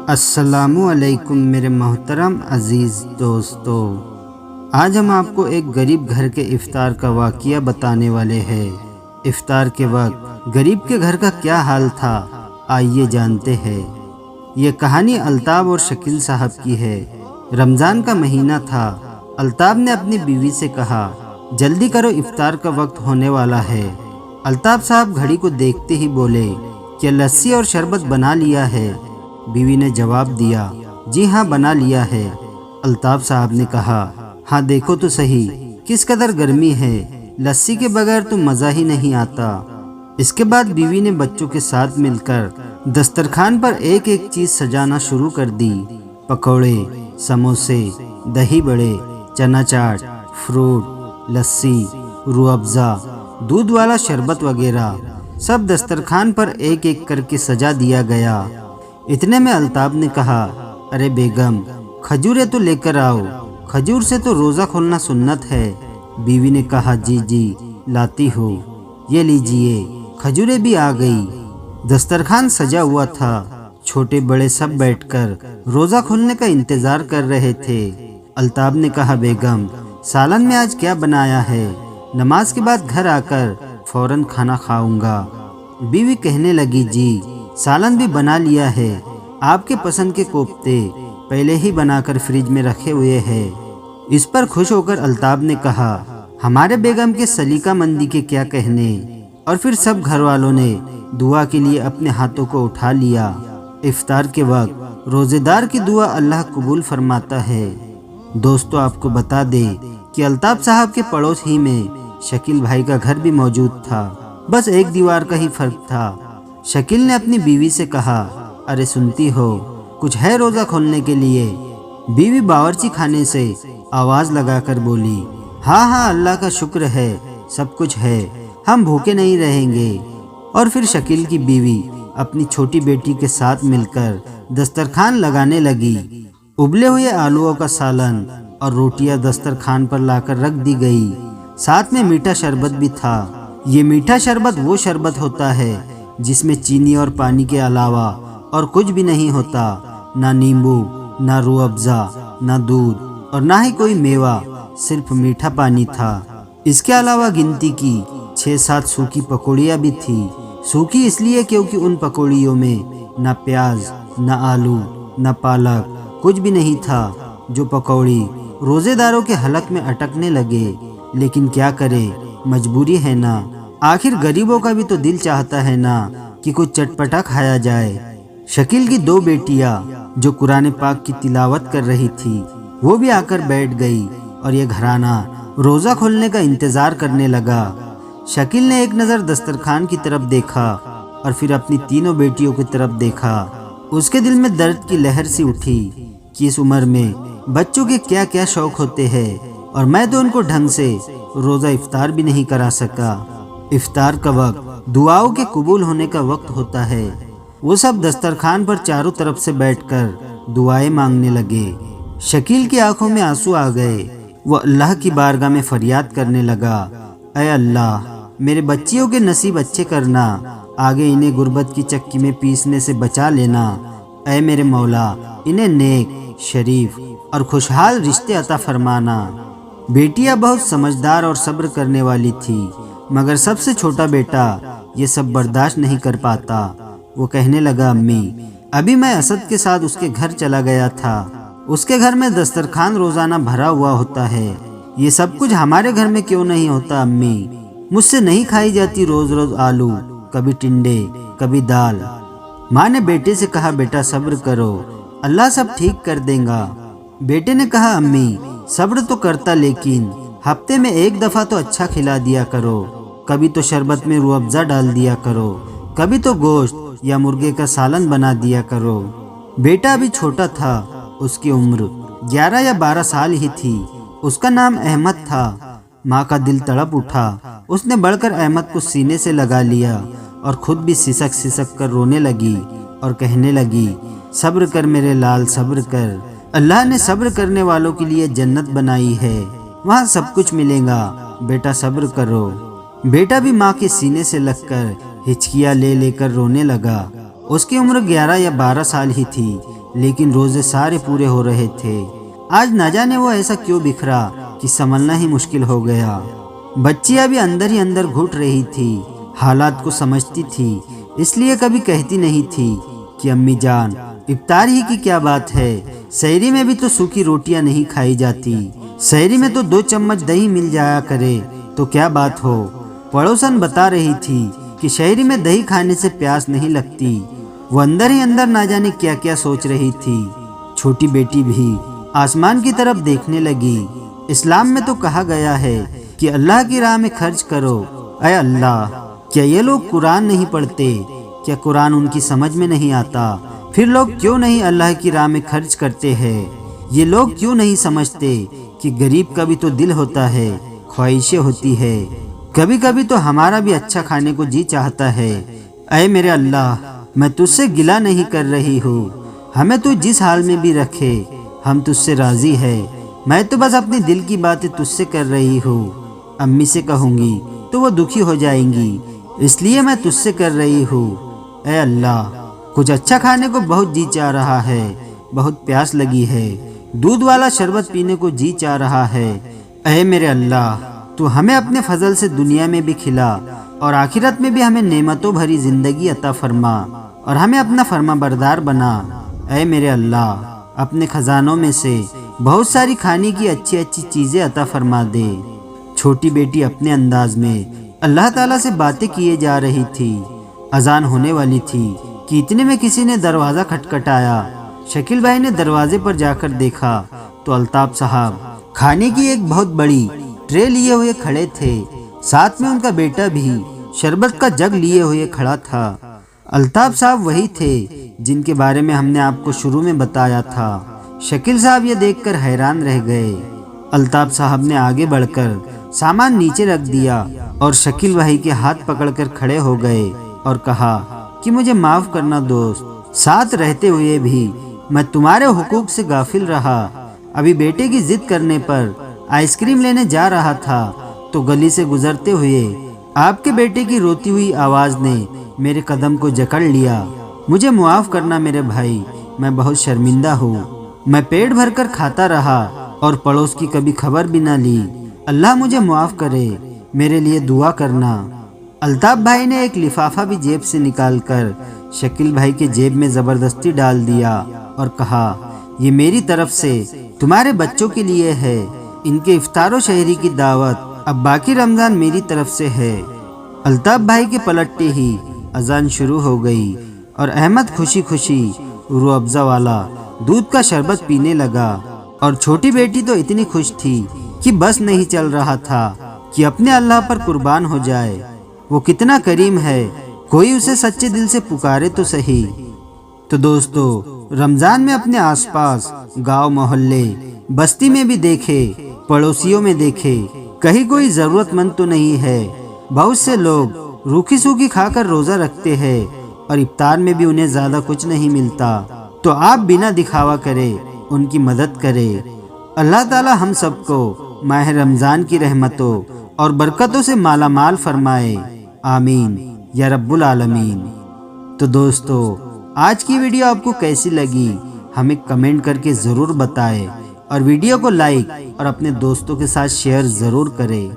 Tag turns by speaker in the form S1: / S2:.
S1: السلام علیکم میرے محترم عزیز دوستو، آج ہم آپ کو ایک غریب گھر کے افطار کا واقعہ بتانے والے ہیں۔ افطار کے وقت غریب کے گھر کا کیا حال تھا، آئیے جانتے ہیں۔ یہ کہانی الطاف اور شکیل صاحب کی ہے۔ رمضان کا مہینہ تھا۔ الطاف نے اپنی بیوی سے کہا، جلدی کرو، افطار کا وقت ہونے والا ہے۔ الطاف صاحب گھڑی کو دیکھتے ہی بولے، کیا لسی اور شربت بنا لیا ہے؟ بیوی نے جواب دیا، جی ہاں بنا لیا ہے۔ الطاف صاحب نے کہا، ہاں دیکھو تو صحیح کس قدر گرمی ہے، لسی کے بغیر تو مزہ ہی نہیں آتا۔ اس کے بعد بیوی نے بچوں کے ساتھ مل کر دسترخوان پر ایک ایک چیز سجانا شروع کر دی۔ پکوڑے، سموسے، دہی بڑے، چنا چاٹ، فروٹ، لسی، روح افزا، دودھ والا شربت وغیرہ سب دسترخوان پر ایک ایک کر کے سجا دیا گیا۔ اتنے میں الطاف نے کہا، ارے بیگم، کھجوریں تو لے کر آؤ، کھجور سے تو روزہ کھولنا سنت ہے۔ بیوی نے کہا، جی جی لاتی ہو، یہ لیجئے۔ کھجوریں بھی آ گئی۔ دسترخوان سجا ہوا تھا۔ چھوٹے بڑے سب بیٹھ کر روزہ کھولنے کا انتظار کر رہے تھے۔ الطاف نے کہا، بیگم، سالن میں آج کیا بنایا ہے؟ نماز کے بعد گھر آ کر فوراً کھانا کھاؤں گا۔ بیوی کہنے لگی، جی سالن بھی بنا لیا ہے، آپ کے پسند کے کوفتے پہلے ہی بنا کر فریج میں رکھے ہوئے ہیں۔ اس پر خوش ہو کر الطاف نے کہا، ہمارے بیگم کے سلیقہ مندی کے کیا کہنے۔ اور پھر سب گھر والوں نے دعا کے لیے اپنے ہاتھوں کو اٹھا لیا۔ افطار کے وقت روزے دار کی دعا اللہ قبول فرماتا ہے۔ دوستو، آپ کو بتا دے کہ الطاف صاحب کے پڑوس ہی میں شکیل بھائی کا گھر بھی موجود تھا، بس ایک دیوار کا ہی فرق تھا۔ شکیل نے اپنی بیوی سے کہا، ارے سنتی ہو، کچھ ہے روزہ کھولنے کے لیے؟ بیوی باورچی خانے سے آواز لگا کر بولی، ہاں ہاں اللہ کا شکر ہے، سب کچھ ہے، ہم بھوکے نہیں رہیں گے۔ اور پھر شکیل کی بیوی اپنی چھوٹی بیٹی کے ساتھ مل کر دسترخوان لگانے لگی۔ ابلے ہوئے آلوؤں کا سالن اور روٹیاں دسترخوان پر لا کر رکھ دی گئی، ساتھ میں میٹھا شربت بھی تھا۔ یہ میٹھا شربت وہ شربت ہوتا ہے جس میں چینی اور پانی کے علاوہ اور کچھ بھی نہیں ہوتا، نہ نیمبو، نہ روح افزا، نہ دودھ اور نہ ہی کوئی میوہ، صرف میٹھا پانی تھا۔ اس کے علاوہ گنتی کی 6-7 سوکھی پکوڑیاں بھی تھی۔ سوکھی اس لیے کیونکہ ان پکوڑیوں میں نہ پیاز، نہ آلو، نہ پالک، کچھ بھی نہیں تھا۔ جو پکوڑی روزے داروں کے حلق میں اٹکنے لگے، لیکن کیا کرے، مجبوری ہے نا، آخر غریبوں کا بھی تو دل چاہتا ہے نا کہ کچھ چٹپٹا کھایا جائے۔ شکیل کی 2 بیٹیاں جو قرآن پاک کی تلاوت کر رہی تھی، وہ بھی آ کر بیٹھ گئی اور یہ گھرانہ روزہ کھولنے کا انتظار کرنے لگا۔ شکیل نے ایک نظر دسترخوان کی طرف دیکھا اور پھر اپنی 3 بیٹیوں کی طرف دیکھا۔ اس کے دل میں درد کی لہر سی اٹھی کہ اس عمر میں بچوں کے کیا کیا شوق ہوتے ہیں، اور میں تو ان کو ڈھنگ سے روزہ افطار بھی نہیں کرا سکا۔ افطار کا وقت دعاؤں کے قبول ہونے کا وقت ہوتا ہے۔ وہ سب دسترخوان پر چاروں طرف سے بیٹھ کر دعائیں مانگنے لگے۔ شکیل کی آنکھوں میں آنسو آ گئے۔ وہ اللہ کی بارگاہ میں فریاد کرنے لگا، اے اللہ، میرے بچیوں کے نصیب اچھے کرنا، آگے انہیں غربت کی چکی میں پیسنے سے بچا لینا۔ اے میرے مولا، انہیں نیک، شریف اور خوشحال رشتے عطا فرمانا۔ بیٹیاں بہت سمجھدار اور صبر کرنے والی تھی، مگر سب سے چھوٹا بیٹا یہ سب برداشت نہیں کر پاتا۔ وہ کہنے لگا، امی، ابھی میں اسد کے ساتھ اس کے گھر چلا گیا تھا، اس کے گھر میں دسترخوان روزانہ بھرا ہوا ہوتا ہے، یہ سب کچھ ہمارے گھر میں کیوں نہیں ہوتا امی؟ مجھ سے نہیں کھائی جاتی روز روز آلو، کبھی ٹنڈے، کبھی دال۔ ماں نے بیٹے سے کہا، بیٹا صبر کرو، اللہ سب ٹھیک کر دے گا۔ بیٹے نے کہا، امی صبر تو کرتا، لیکن ہفتے میں 1 دفعہ تو اچھا کھلا دیا کرو، کبھی تو شربت میں روح افزا ڈال دیا کرو، کبھی تو گوشت یا مرغے کا سالن بنا دیا کرو۔ بیٹا ابھی چھوٹا تھا، اس کی عمر 11 یا 12 سال ہی تھی۔ اس کا نام احمد تھا۔ ماں کا دل تڑپ اٹھا۔ اس نے بڑھ کر احمد کو سینے سے لگا لیا اور خود بھی سسک سسک کر رونے لگی اور کہنے لگی، صبر کر میرے لال، صبر کر، اللہ نے صبر کرنے والوں کے لیے جنت بنائی ہے، وہاں سب کچھ ملے گا، بیٹا صبر کرو۔ بیٹا بھی ماں کے سینے سے لگ کر ہچکیاں لے لے کر رونے لگا۔ اس کی عمر 11 یا 12 سال ہی تھی لیکن روزے سارے پورے ہو رہے تھے۔ آج نہ جانے وہ ایسا کیوں بکھرا کہ سنبھلنا ہی مشکل ہو گیا۔ بچی ابھی اندر ہی اندر گھٹ رہی تھی، حالات کو سمجھتی تھی، اس لیے کبھی کہتی نہیں تھی کہ امی جان افطار ہی کی کیا بات ہے، سحری میں بھی تو سوکھی روٹیاں نہیں کھائی جاتی، سحری میں تو 2 چمچ دہی مل جایا کرے تو کیا بات ہو۔ پڑوسن بتا رہی تھی کہ شہری میں دہی کھانے سے پیاس نہیں لگتی۔ وہ اندر ہی اندر نہ جانے کیا کیا سوچ رہی تھی۔ چھوٹی بیٹی بھی آسمان کی طرف دیکھنے لگی۔ اسلام میں تو کہا گیا ہے کہ اللہ کی راہ میں خرچ کرو۔ اے اللہ، کیا یہ لوگ قرآن نہیں پڑھتے؟ کیا قرآن ان کی سمجھ میں نہیں آتا؟ پھر لوگ کیوں نہیں اللہ کی راہ میں خرچ کرتے ہیں؟ یہ لوگ کیوں نہیں سمجھتے کہ غریب کا بھی تو دل ہوتا ہے، خواہشیں ہوتی ہے، کبھی کبھی تو ہمارا بھی اچھا کھانے کو جی چاہتا ہے۔ اے میرے اللہ، میں تجھ سے گلہ نہیں کر رہی ہوں، ہمیں تو جس حال میں بھی رکھے ہم تجھ سے راضی ہے۔ میں تو بس اپنی دل کی باتیں تجھ سے کر رہی ہوں، امی سے کہوں گی تو وہ دکھی ہو جائیں گی، اس لیے میں تجھ سے کر رہی ہوں۔ اے اللہ، کچھ اچھا کھانے کو بہت جی چاہ رہا ہے، بہت پیاس لگی ہے، دودھ والا شربت پینے کو جی چاہ رہا ہے۔ اے میرے اللہ، تو ہمیں اپنے فضل سے دنیا میں بھی کھلا اور آخرت میں بھی ہمیں نعمتوں بھری زندگی عطا فرما اور ہمیں اپنا فرما بردار بنا۔ اے میرے اللہ، اپنے خزانوں میں سے بہت ساری کھانے کی اچھی اچھی چیزیں عطا فرما دے۔ چھوٹی بیٹی اپنے انداز میں اللہ تعالیٰ سے باتیں کیے جا رہی تھی۔ اذان ہونے والی تھی کہ اتنے میں کسی نے دروازہ کھٹکھٹایا۔ شکیل بھائی نے دروازے پر جا کر دیکھا تو الطاف صاحب کھانے کی ایک بہت بڑی ٹرے لیے ہوئے کھڑے تھے، ساتھ میں ان کا بیٹا بھی شربت کا جگ لیے ہوئے کھڑا تھا۔ الطاف صاحب وہی تھے جن کے بارے میں ہم نے آپ کو شروع میں بتایا تھا۔ شکیل صاحب یہ دیکھ کر حیران رہ گئے۔ الطاف صاحب نے آگے بڑھ کر سامان نیچے رکھ دیا اور شکیل بھائی کے ہاتھ پکڑ کر کھڑے ہو گئے اور کہا کہ مجھے معاف کرنا دوست، ساتھ رہتے ہوئے بھی میں تمہارے حقوق سے غافل رہا۔ ابھی بیٹے کی ضد کرنے پر آئس کریم لینے جا رہا تھا تو گلی سے گزرتے ہوئے آپ کے بیٹے کی روتی ہوئی آواز نے میرے قدم کو جکڑ لیا۔ مجھے معاف کرنا میرے بھائی، میں بہت شرمندہ ہوں۔ میں پیٹ بھر کر کھاتا رہا اور پڑوس کی کبھی خبر بھی نہ لی۔ اللہ مجھے معاف کرے، میرے لیے دعا کرنا۔ الطاف بھائی نے ایک لفافہ بھی جیب سے نکال کر شکیل بھائی کے جیب میں زبردستی ڈال دیا اور کہا، یہ میری طرف سے تمہارے بچوں کے لیے ہے، ان کے افطار و شہری کی دعوت، اب باقی رمضان میری طرف سے ہے۔ الطاف بھائی کے پلٹتے ہی اذان شروع ہو گئی اور احمد خوشی خوشی روح افزا والا دودھ کا شربت پینے لگا، اور چھوٹی بیٹی تو اتنی خوش تھی کہ بس نہیں چل رہا تھا کہ اپنے اللہ پر قربان ہو جائے۔ وہ کتنا کریم ہے، کوئی اسے سچے دل سے پکارے تو صحیح۔ تو دوستو، رمضان میں اپنے آس پاس گاؤں محلے بستی میں بھی دیکھے، پڑوسیوں میں دیکھے، کہیں کوئی ضرورت مند تو نہیں ہے۔ بہت سے لوگ روکھی سوکھی کھا کر روزہ رکھتے ہیں اور افطار میں بھی انہیں زیادہ کچھ نہیں ملتا، تو آپ بنا دکھاوا کرے ان کی مدد کرے۔ اللہ تعالی ہم سب کو ماہ رمضان کی رحمتوں اور برکتوں سے مالا مال فرمائے، آمین یا رب العالمین۔ تو دوستو، آج کی ویڈیو آپ کو کیسی لگی ہمیں کمنٹ کر کے ضرور بتائیں، اور ویڈیو کو لائک اور اپنے دوستوں کے ساتھ شیئر ضرور کریں۔